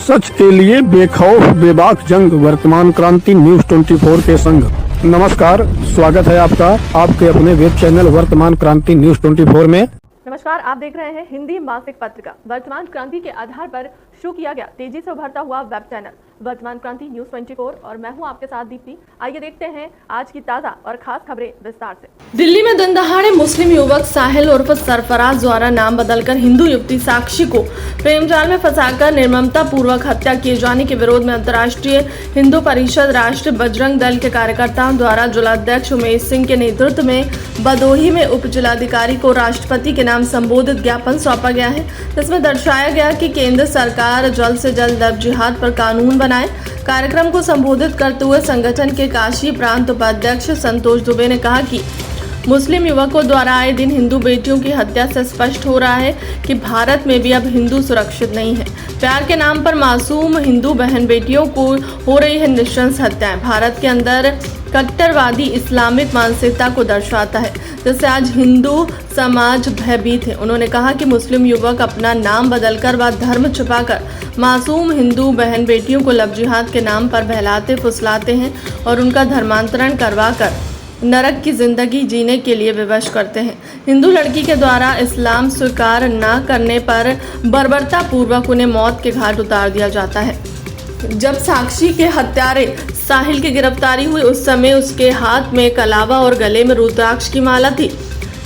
सच के लिए बेखौफ बेबाक जंग, वर्तमान क्रांति न्यूज 24 के संग। नमस्कार, स्वागत है आपका आपके अपने वेब चैनल वर्तमान क्रांति न्यूज 24 में। नमस्कार, आप देख रहे हैं हिंदी मासिक पत्रिका वर्तमान क्रांति के आधार पर शुरू किया गया तेजी से उभरता हुआ वेब चैनल वर्तमान क्रांति न्यूज 24 और मैं हूं आपके साथ दीप्ति। आइए देखते हैं आज की ताजा और खास खबरें विस्तार से। दिल्ली में दिन दहाड़े मुस्लिम युवक साहिल उर्फ सरफराज द्वारा नाम बदलकर हिंदू युवती साक्षी को प्रेम जाल में फंसाकर निर्ममता पूर्वक हत्या किए जाने के विरोध में अंतर्राष्ट्रीय हिंदू परिषद राष्ट्रीय बजरंग दल के कार्यकर्ताओं द्वारा जिलाध्यक्ष उमेश सिंह के नेतृत्व में भदोही में उप जिलाधिकारी को राष्ट्रपति के नाम संबोधित ज्ञापन सौंपा गया है। जिसमें दर्शाया गया कि केंद्र सरकार जल्द से जल्द लव जिहाद पर कानून बनाए। कार्यक्रम को संबोधित करते हुए संगठन के काशी प्रांत उपाध्यक्ष संतोष दुबे ने कहा कि मुस्लिम युवकों द्वारा आए दिन हिंदू बेटियों की हत्या से स्पष्ट हो रहा है कि भारत में भी अब हिंदू सुरक्षित नहीं है। प्यार के नाम पर मासूम हिंदू बहन बेटियों को हो रही है नृशंस हत्याएं भारत के अंदर कट्टरवादी इस्लामिक मानसिकता को दर्शाता है, जिससे आज हिंदू समाज भयभीत है। उन्होंने कहा कि मुस्लिम युवक अपना नाम बदलकर व धर्म छिपाकर मासूम हिंदू बहन बेटियों को लव जिहाद के नाम पर बहलाते फुसलाते हैं और उनका धर्मांतरण करवाकर नरक की जिंदगी जीने के लिए विवश करते हैं। हिंदू लड़की के द्वारा इस्लाम स्वीकार न करने पर बर्बरता पूर्वक उन्हें मौत के घाट उतार दिया जाता है। जब साक्षी के हत्यारे साहिल की गिरफ्तारी हुई उस समय उसके हाथ में कलावा और गले में रुद्राक्ष की माला थी,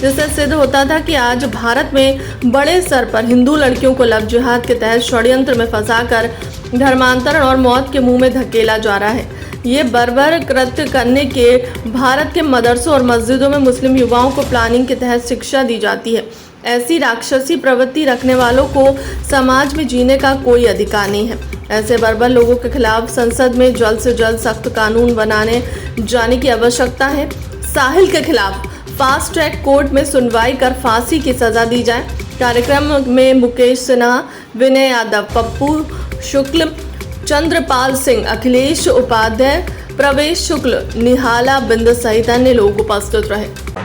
जिससे सिद्ध होता था कि आज भारत में बड़े स्तर पर हिंदू लड़कियों को लव जिहाद के तहत षड्यंत्र में फंसाकर धर्मांतरण और मौत के मुंह में धकेला जा रहा है। ये बर्बर कृत्य करने के भारत के मदरसों और मस्जिदों में मुस्लिम युवाओं को प्लानिंग के तहत शिक्षा दी जाती है। ऐसी राक्षसी प्रवृत्ति रखने वालों को समाज में जीने का कोई अधिकार नहीं है। ऐसे बर्बर लोगों के खिलाफ संसद में जल्द से जल्द सख्त कानून बनाने जाने की आवश्यकता है। साहिल के खिलाफ फास्ट ट्रैक कोर्ट में सुनवाई कर फांसी की सजा दी जाए। कार्यक्रम में मुकेश सिन्हा, विनय यादव, पप्पू शुक्ल, चंद्रपाल सिंह, अखिलेश उपाध्याय, प्रवेश शुक्ल, निहाला बिंद सहित अन्य लोग उपस्थित रहे।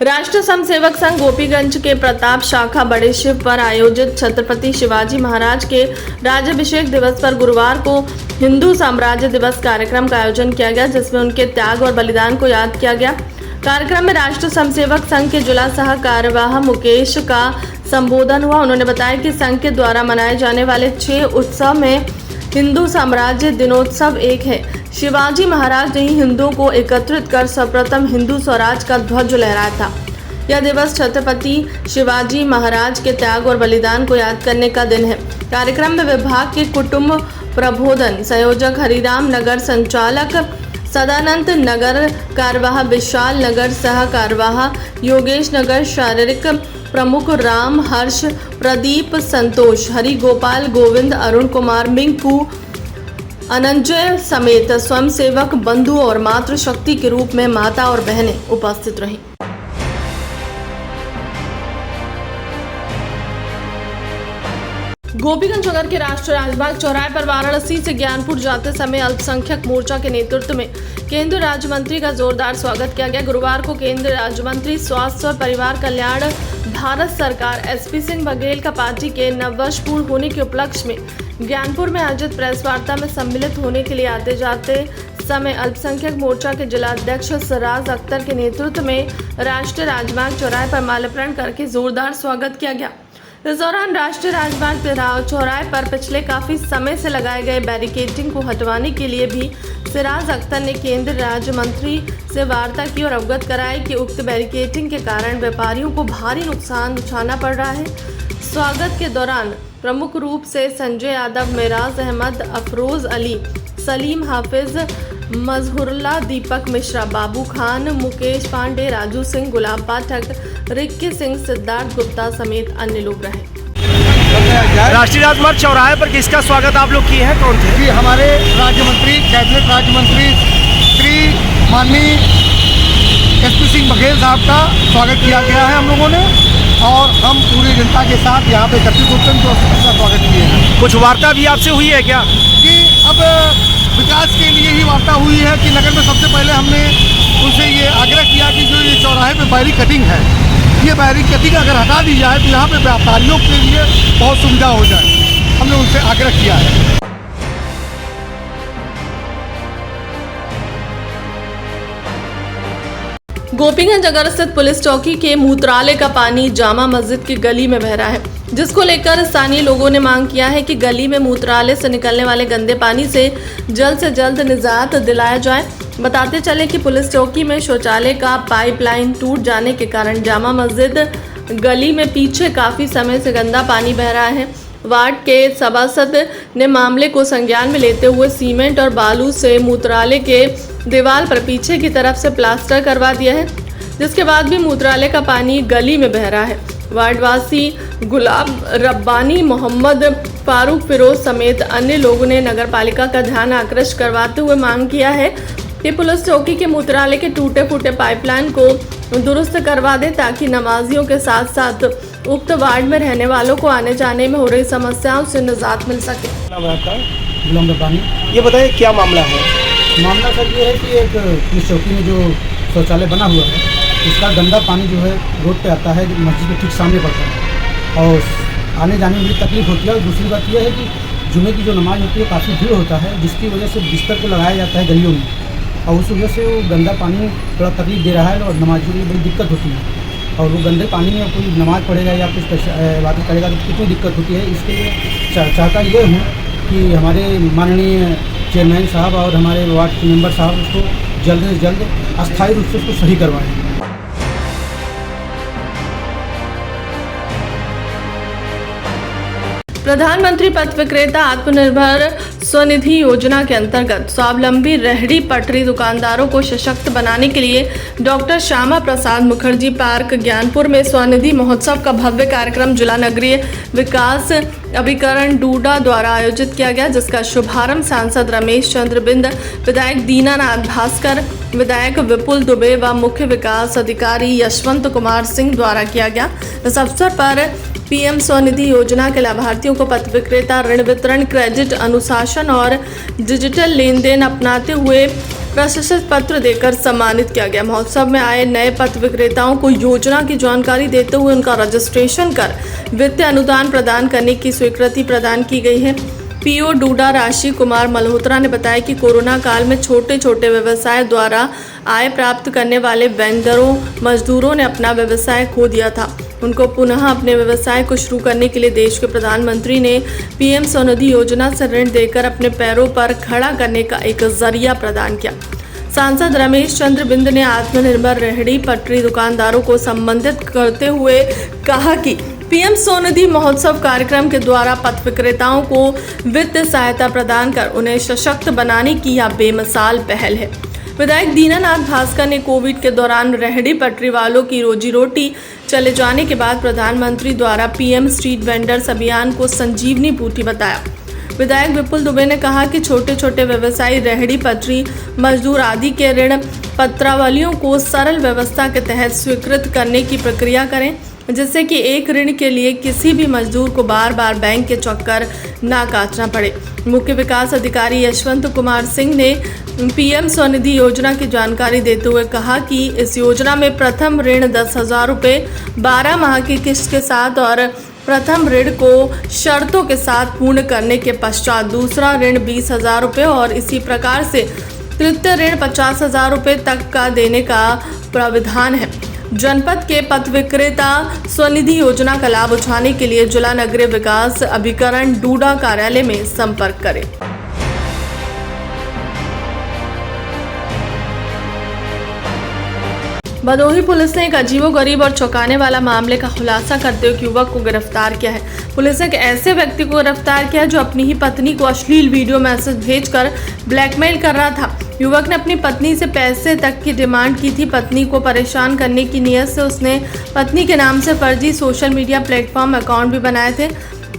राष्ट्रीय स्वयंसेवक संघ गोपीगंज के प्रताप शाखा बड़े शिव पर आयोजित छत्रपति शिवाजी महाराज के राज्याभिषेक दिवस पर गुरुवार को हिंदू साम्राज्य दिवस कार्यक्रम का आयोजन किया गया, जिसमें उनके त्याग और बलिदान को याद किया गया। कार्यक्रम में राष्ट्रीय स्वयंसेवक संघ के जिला सह कार्यवाह मुकेश का संबोधन हुआ। उन्होंने बताया कि संघ के द्वारा मनाए जाने वाले 6 उत्सव में हिंदू साम्राज्य दिनोत्सव एक है। शिवाजी महाराज ने ही हिंदुओं को एकत्रित कर सर्वप्रथम हिंदू स्वराज का ध्वज लहराया था। यह दिवस छत्रपति शिवाजी महाराज के त्याग और बलिदान को याद करने का दिन है। कार्यक्रम में विभाग के कुटुंब प्रबोधन संयोजक हरिराम, नगर संचालक सदानंद, नगर कार्यवाह विशाल, नगर सह कार्यवाह योगेश, नगर शारीरिक प्रमुख राम, हर्ष, प्रदीप, संतोष, हरि गोपाल, गोविंद, अरुण कुमार, मिंकू, अनंजय समेत स्वयंसेवक बंधु और मातृशक्ति के रूप में माता और बहनें उपस्थित रहीं। गोपीगंज नगर के राष्ट्रीय राजमार्ग चौराहे पर वाराणसी से ज्ञानपुर जाते समय अल्पसंख्यक मोर्चा के नेतृत्व में केंद्रीय राज्य मंत्री का जोरदार स्वागत किया गया। गुरुवार को केंद्रीय राज्य मंत्री स्वास्थ्य और परिवार कल्याण भारत सरकार एसपी सिंह बघेल का पार्टी के नववर्ष पूर्ण होने के उपलक्ष्य में ज्ञानपुर में आयोजित प्रेस वार्ता में सम्मिलित होने के लिए आते जाते समय अल्पसंख्यक मोर्चा के जिलाध्यक्ष सिराज अख्तर के नेतृत्व में राष्ट्रीय राजमार्ग चौराहे पर माल्यार्पण करके जोरदार स्वागत किया गया। इस दौरान राष्ट्रीय राजमार्ग चौराहे पर पिछले काफी समय से लगाए गए बैरिकेडिंग को हटवाने के लिए भी सिराज अख्तर ने केंद्रीय राज्य मंत्री से वार्ता की और अवगत कराया कि उक्त बैरिकेडिंग के कारण व्यापारियों को भारी नुकसान उठाना पड़ रहा है। स्वागत के दौरान प्रमुख रूप से संजय यादव, मेराज अहमद, अफरोज अली, सलीम हाफिज, मजहुरुल्लाह, दीपक मिश्रा, बाबू खान, मुकेश पांडे, राजू सिंह, गुलाब पाठक, रिक्की सिंह, सिद्धार्थ गुप्ता समेत अन्य लोग रहे। राष्ट्रीय राजमार्ग चौराहे पर किसका स्वागत आप लोग किए हैं, कौन थे? जी, हमारे राज्य मंत्री, कैबिनेट राज्य मंत्री श्री माननीय एसपी सिंह बघेल साहब का स्वागत किया गया है हम लोगों ने, और हम पूरी जनता के साथ यहाँ पे एकत्रित होकर तो अच्छा स्वागत किए हैं। कुछ वार्ता भी आपसे हुई है क्या? जी, अब विकास के लिए ही वार्ता हुई है कि नगर में सबसे पहले हमने उनसे ये आग्रह किया कि जो ये चौराहे पे बैरी कटिंग है ये बैरिकेडिंग अगर हटा दी जाए तो यहाँ पे व्यापारियों के लिए बहुत सुविधा हो जाए, हमने उनसे आग्रह किया है। गोपीगंज नगर स्थित पुलिस चौकी के मूत्रालय का पानी जामा मस्जिद की गली में बह रहा है, जिसको लेकर स्थानीय लोगों ने मांग किया है कि गली में मूत्रालय से निकलने वाले गंदे पानी से जल्द निजात दिलाया जाए। बताते चले कि पुलिस चौकी में शौचालय का पाइपलाइन टूट जाने के कारण जामा मस्जिद गली में पीछे काफी समय से गंदा पानी बह रहा है। वार्ड के सभासद ने मामले को संज्ञान में लेते हुए सीमेंट और बालू से मूत्रालय के दीवार पर पीछे की तरफ से प्लास्टर करवा दिया है, जिसके बाद भी मूत्रालय का पानी गली में बह रहा है। वार्डवासी गुलाब रब्बानी, मोहम्मद फारूक, फिरोज समेत अन्य लोगों ने नगर पालिका का ध्यान आकृष्ट करवाते हुए मांग किया है कि पुलिस चौकी के मूत्रालय के टूटे फूटे पाइपलाइन को दुरुस्त करवा दे, ताकि नमाजियों के साथ साथ उक्त वार्ड में रहने वालों को आने जाने में हो रही समस्याओं से निजात मिल सके। नाम है आपका? गुलाम रब्बानी। ये बताइए क्या मामला है? मामला सर ये है कि एक पुलिस चौकी में जो शौचालय बना हुआ है, उसका गंदा पानी जो है रोड पे आता है, मस्जिद के ठीक सामने पड़ता है और आने जाने में भी तकलीफ होती है। और दूसरी बात यह है कि जुमे की जो नमाज होती है काफ़ी भीड़ होता है, जिसकी वजह से बिस्तर को लगाया जाता है गलियों में, और उस वजह से वो गंदा पानी थोड़ा तकलीफ दे रहा है और नमाजियों की बड़ी दिक्कत होती है। और वो गंदे पानी में कोई नमाज़ पढ़ेगा या कुछ इबादत करेगा तो कितनी दिक्कत होती है। इसके लिए चाहता ये हूँ कि हमारे माननीय चेयरमैन साहब और हमारे वार्ड मेंबर साहब उसको जल्द से जल्द अस्थायी रूप से उसको सही करवाएं। प्रधानमंत्री पथ विक्रेता आत्मनिर्भर स्वनिधि योजना के अंतर्गत स्वावलंबी रेहड़ी पटरी दुकानदारों को सशक्त बनाने के लिए डॉक्टर श्यामा प्रसाद मुखर्जी पार्क ज्ञानपुर में स्वनिधि महोत्सव का भव्य कार्यक्रम जिला नगरीय विकास अभिकरण डूडा द्वारा आयोजित किया गया, जिसका शुभारंभ सांसद रमेश चंद्र बिंद, विधायक दीनानाथ भास्कर, विधायक विपुल दुबे व मुख्य विकास अधिकारी यशवंत कुमार सिंह द्वारा किया गया। इस अवसर पर पीएम स्वनिधि योजना के लाभार्थियों को पथ विक्रेता ऋण वितरण, क्रेडिट अनुशासन और डिजिटल लेन देन अपनाते हुए प्रशस्ति पत्र देकर सम्मानित किया गया। महोत्सव में आए नए पथ विक्रेताओं को योजना की जानकारी देते हुए उनका रजिस्ट्रेशन कर वित्तीय अनुदान प्रदान करने की स्वीकृति प्रदान की गई है। पीओ डूडा राशि कुमार मल्होत्रा ने बताया कि कोरोना काल में छोटे छोटे व्यवसाय द्वारा आय प्राप्त करने वाले वेंडरों, मजदूरों ने अपना व्यवसाय खो दिया था। उनको पुनः अपने व्यवसाय को शुरू करने के लिए देश के प्रधानमंत्री ने पीएम स्वनिधि योजना से ऋण देकर अपने पैरों पर खड़ा करने का एक जरिया प्रदान किया। सांसद रमेश चंद्र बिंद ने आत्मनिर्भर रेहड़ी पटरी दुकानदारों को संबोधित करते हुए कहा कि पीएम स्वनिधि महोत्सव कार्यक्रम के द्वारा पथ विक्रेताओं को वित्तीय सहायता प्रदान कर उन्हें सशक्त बनाने की यह बेमिसाल पहल है। विधायक दीनानाथ भास्कर ने कोविड के दौरान रेहड़ी पटरी वालों की रोजी रोटी चले जाने के बाद प्रधानमंत्री द्वारा पीएम स्ट्रीट वेंडर्स अभियान को संजीवनी बूटी बताया। विधायक विपुल दुबे ने कहा कि छोटे छोटे व्यवसायी रेहड़ी पटरी मजदूर आदि के ऋण पत्रावलियों को सरल व्यवस्था के तहत स्वीकृत करने की प्रक्रिया करें, जिससे कि एक ऋण के लिए किसी भी मजदूर को बार बार बैंक के चक्कर ना काटना पड़े। मुख्य विकास अधिकारी यशवंत कुमार सिंह ने पीएम स्वनिधि योजना की जानकारी देते हुए कहा कि इस योजना में प्रथम ऋण 10,000 रुपये 12 माह की किस्त के साथ और प्रथम ऋण को शर्तों के साथ पूर्ण करने के पश्चात दूसरा ऋण 20,000 रुपये और इसी प्रकार से तृतीय ऋण 50,000 रुपये तक का देने का प्राविधान है। जनपद के पथ विक्रेता स्वनिधि योजना का लाभ उठाने के लिए जिला नगरीय विकास अभिकरण डूडा कार्यालय में संपर्क करें। भदोही पुलिस ने एक अजीबोगरीब और चौंकाने वाला मामले का खुलासा करते हुए युवक को गिरफ्तार किया है। पुलिस ने एक ऐसे व्यक्ति को गिरफ्तार किया जो अपनी ही पत्नी को अश्लील वीडियो मैसेज भेजकर ब्लैकमेल कर रहा था। युवक ने अपनी पत्नी से पैसे तक की डिमांड की थी। पत्नी को परेशान करने की नीयत से उसने पत्नी के नाम से फर्जी सोशल मीडिया प्लेटफॉर्म अकाउंट भी बनाए थे।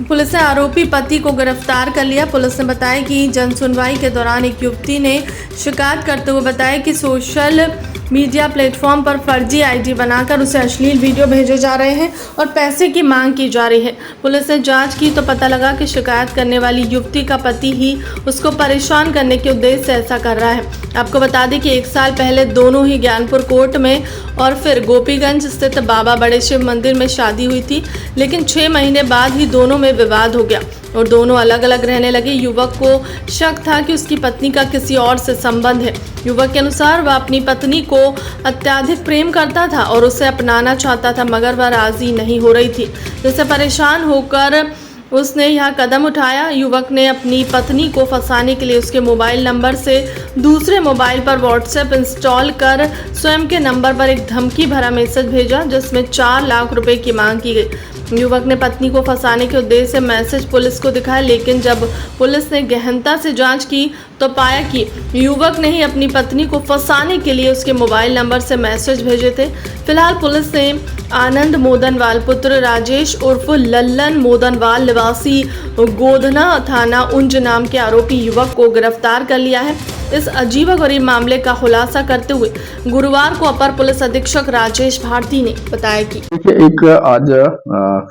पुलिस ने आरोपी पति को गिरफ्तार कर लिया। पुलिस ने बताया कि जन सुनवाई के दौरान एक युवती ने शिकायत करते हुए बताया कि सोशल मीडिया प्लेटफॉर्म पर फर्जी आईडी बनाकर उसे अश्लील वीडियो भेजे जा रहे हैं और पैसे की मांग की जा रही है। पुलिस ने जांच की तो पता लगा कि शिकायत करने वाली युवती का पति ही उसको परेशान करने के उद्देश्य से ऐसा कर रहा है। आपको बता दें कि 1 साल पहले दोनों ही ज्ञानपुर कोर्ट में और फिर गोपीगंज स्थित बाबा बड़े शिव मंदिर में शादी हुई थी, लेकिन 6 महीने बाद ही दोनों में विवाद हो गया और दोनों अलग अलग रहने लगे। युवक को शक था कि उसकी पत्नी का किसी और से संबंध है। युवक के अनुसार वह अपनी पत्नी को अत्यधिक प्रेम करता था और उसे अपनाना चाहता था, मगर वह राजी नहीं हो रही थी, जिससे परेशान होकर उसने यह कदम उठाया। युवक ने अपनी पत्नी को फंसाने के लिए उसके मोबाइल नंबर से दूसरे मोबाइल पर व्हाट्सएप इंस्टॉल कर स्वयं के नंबर पर एक धमकी भरा मैसेज भेजा, जिसमें 4 लाख रुपए की मांग की गई। युवक ने पत्नी को फंसाने के उद्देश्य से मैसेज पुलिस को दिखाया, लेकिन जब पुलिस ने गहनता से जांच की तो पाया कि युवक ने ही अपनी पत्नी को फंसाने के लिए उसके मोबाइल नंबर से मैसेज भेजे थे। फिलहाल पुलिस ने आनंद मोदनवाल पुत्र राजेश उर्फ लल्लन मोदनवाल निवासी गोधना थाना उंज नाम के आरोपी युवक को गिरफ्तार कर लिया है। इस अजीबोगरीब मामले का खुलासा करते हुए गुरुवार को अपर पुलिस अधीक्षक राजेश भारती ने बताया कि देखिए, एक आज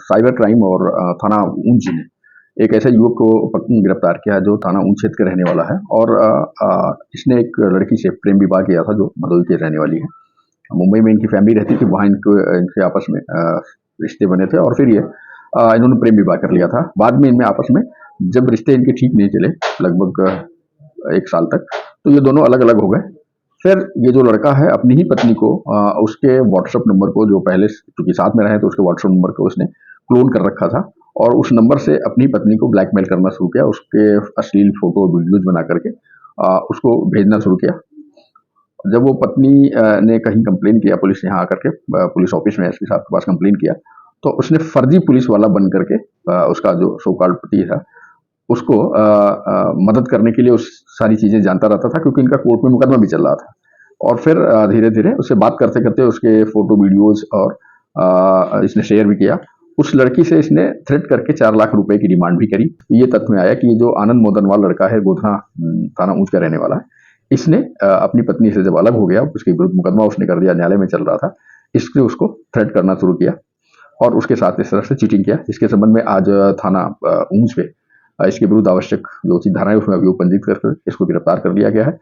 साइबर क्राइम और थाना ऊंच ने एक ऐसे युवक को गिरफ्तार किया है जो थाना ऊंच क्षेत्र का रहने वाला है और इसने एक लड़की से प्रेम विवाह किया था जो मदोई की रहने वाली है। मुंबई में इनकी फैमिली रहती थी, वहाँ इनके आपस में रिश्ते बने थे और फिर ये इन्होंने प्रेम विवाह कर लिया था। बाद में इनमें आपस में जब रिश्ते इनके ठीक नहीं चले लगभग 1 साल तक, तो ये दोनों अलग अलग हो गए। फिर ये जो लड़का है अपनी ही पत्नी को उसके व्हाट्सएप नंबर को, जो पहले चूंकि साथ में रहे तो उसके व्हाट्सएप नंबर को उसने क्लोन कर रखा था और उस नंबर से अपनी पत्नी को ब्लैकमेल करना शुरू किया। उसके अश्लील फोटो वीडियोज बना करके उसको भेजना शुरू किया। जब वो पत्नी ने कहीं कंप्लेन किया, पुलिस यहाँ आकर के पुलिस ऑफिस में एसपी साहब के पास कंप्लेन किया, तो उसने फर्जी पुलिस वाला बन करके उसका जो सो कॉल्ड पति था उसको मदद करने के लिए उस सारी चीज़ें जानता रहता था, क्योंकि इनका कोर्ट में मुकदमा भी चल रहा था। और फिर धीरे धीरे उससे बात करते करते उसके फोटो वीडियोज और इसने शेयर भी किया। उस लड़की से इसने थ्रेट करके 4 लाख रुपए की डिमांड भी करी। ये तथ्य में आया कि ये जो आनंद मोदनवाल लड़का है, गोधना थाना ऊंच का रहने वाला है, इसने अपनी पत्नी से जब अलग हो गया, उसके विरुद्ध मुकदमा उसने कर दिया, न्यायालय में चल रहा था, इसने उसको थ्रेट करना शुरू किया और उसके साथ इस तरह से चीटिंग किया, जिसके संबंध में आज थाना ऊंच पे इसके विरुद्ध आवश्यक जो उचित धाराएं उसमें अभियोग पंजीकृत कर इसको गिरफ्तार कर लिया गया है।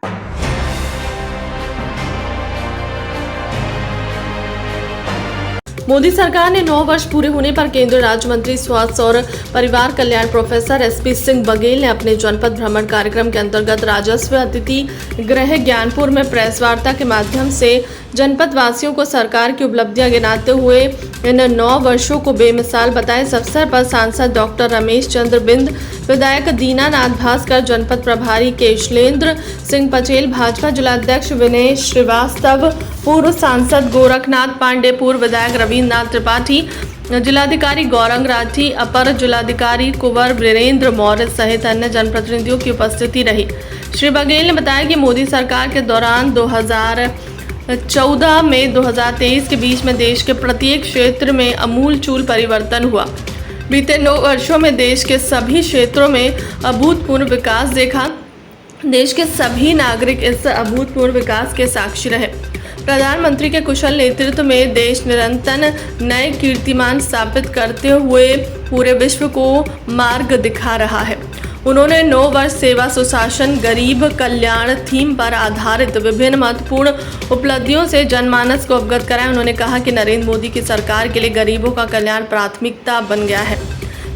मोदी सरकार ने 9 वर्ष पूरे होने पर केंद्रीय राज्य मंत्री स्वास्थ्य और परिवार कल्याण प्रोफेसर एसपी सिंह बघेल ने अपने जनपद भ्रमण कार्यक्रम के अंतर्गत राजस्व अतिथि गृह ज्ञानपुर में प्रेस वार्ता के माध्यम से जनपद वासियों को सरकार की उपलब्धियां गिनाते हुए इन 9 वर्षों को बेमिसाल बताया। इस अवसर पर सांसद डॉक्टर रमेश चंद्र बिंद, विधायक दीनानाथ भास्कर, जनपद प्रभारी केशलेंद्र सिंह पटेल, भाजपा जिलाध्यक्ष विनय श्रीवास्तव, पूर्व सांसद गोरखनाथ पांडे, पूर्व विधायक रविन्द्रनाथ त्रिपाठी, जिलाधिकारी गौरंग राठी, अपर जिलाधिकारी कुंवर वीरेंद्र मौर्य सहित अन्य जनप्रतिनिधियों की उपस्थिति रही। श्री बघेल ने बताया कि मोदी सरकार के दौरान 2014 में 2023 के बीच में देश के प्रत्येक क्षेत्र में अमूलचूल परिवर्तन हुआ। बीते 9 वर्षों में देश के सभी क्षेत्रों में अभूतपूर्व विकास देखा। देश के सभी नागरिक इस अभूतपूर्व विकास के साक्षी रहे। प्रधानमंत्री के कुशल नेतृत्व में देश निरंतर नए कीर्तिमान स्थापित करते हुए पूरे विश्व को मार्ग दिखा रहा है। उन्होंने 9 वर्ष सेवा, सुशासन, गरीब कल्याण थीम पर आधारित विभिन्न महत्वपूर्ण उपलब्धियों से जनमानस को अवगत कराया। उन्होंने कहा कि नरेंद्र मोदी की सरकार के लिए गरीबों का कल्याण प्राथमिकता बन गया है।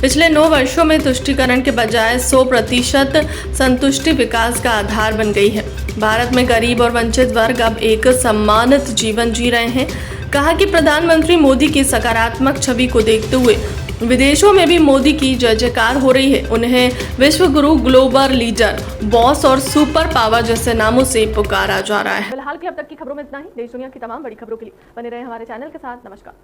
पिछले 9 वर्षों में तुष्टीकरण के बजाय 100% संतुष्टि विकास का आधार बन गई है। भारत में गरीब और वंचित वर्ग अब एक सम्मानित जीवन जी रहे हैं। कहा कि प्रधानमंत्री मोदी की सकारात्मक छवि को देखते हुए विदेशों में भी मोदी की जय जयकार हो रही है। उन्हें विश्व गुरु, ग्लोबल लीडर, बॉस और सुपर पावर जैसे नामों से पुकारा जा रहा है। फिलहाल की अब तक की खबरों में इतना ही। देश दुनिया की तमाम बड़ी खबरों के लिए बने रहे हमारे चैनल के साथ। नमस्कार।